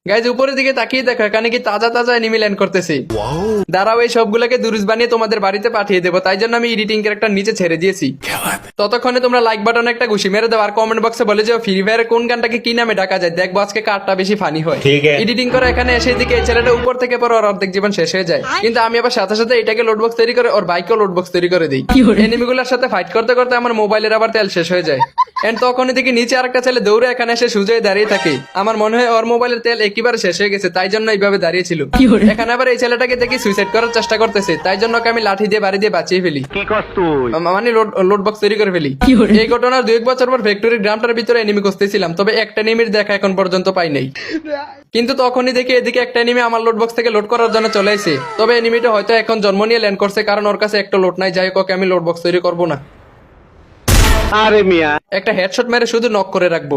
Guys উপরের দিকে তাকিয়ে দেখো এখানে কি তাজা তাজা এনিমি ল্যান্ড করতেছে। দাঁড়াও এই সবগুলোকে দুরুস বানিয়ে তোমাদের বাড়িতে পাঠিয়ে দেবো, তাই জন্য আমি এডিটিং ক্যারেক্টার নিচে ছেড়ে দিয়েছি। ততক্ষণে তোমরা লাইক বাটনে একটা ঘুষি মেরে দাও আর কমেন্ট বক্সে বলে যাও ফ্রি ফায়ারের কোন গানটাকে কি নামে ডাকা যায়, দেখবো আজকে কারটা বেশি ফানি হয়। এডিটিং করে এখানে এসে দিকে এই ছেলেটা উপর থেকে পরে ওর অর্ধেক জীবন শেষ হয়ে যায়, কিন্তু আমি আবার সাথে সাথে এটাকে লোডবক্স তৈরি করে ওর বাইকেও লোডবক্স তৈরি করে দিই। এনিমিগুলোর সাথে ফাইট করতে করতে আমার মোবাইলের আবার তেল শেষ হয়ে যায়। এন্ড তখনই দেখি নিচে আরেকটা ছেলে দৌড়ে এখানে এসে সুজে দাঁড়িয়ে থাকে। আমার মনে হয় ওর মোবাইলের তেল একেবারে শেষ হয়ে গেছে, তাই জন্য এইভাবে দাঁড়িয়ে ছিল। এখানে আবার এই ছেলেটাকে দেখি সুইসাইড করার চেষ্টা করতেছে, তাই জন্য ওকে আমি লাঠি দিয়ে বাড়ি দিয়ে বাঁচিয়ে ফেলি, মানে লোড বক্স তৈরি করে ফেলি। এই ঘটনার 2 বছর পর ফ্যাক্টরির গ্রামটার ভিতরে এনিমি খুঁজতেছিলাম, তবে একটা এনিমির দেখা এখন পর্যন্ত পাই নাই। কিন্তু তখনই দেখি এদিকে একটা এনিমি আমার লোড বক্স থেকে লোড করার জন্য চলে এসে, তবে এনিমিটা হয়তো এখন জন্ম নিয়ে ল্যান্ড করছে, কারণ ওর কাছে একটা লোড নাই। যাই হোক ওকে আমি লোড বক্স তৈরি করবো না, আরে মিয়া একটা হেডশট মেরে শুধু নক করে রাখবো।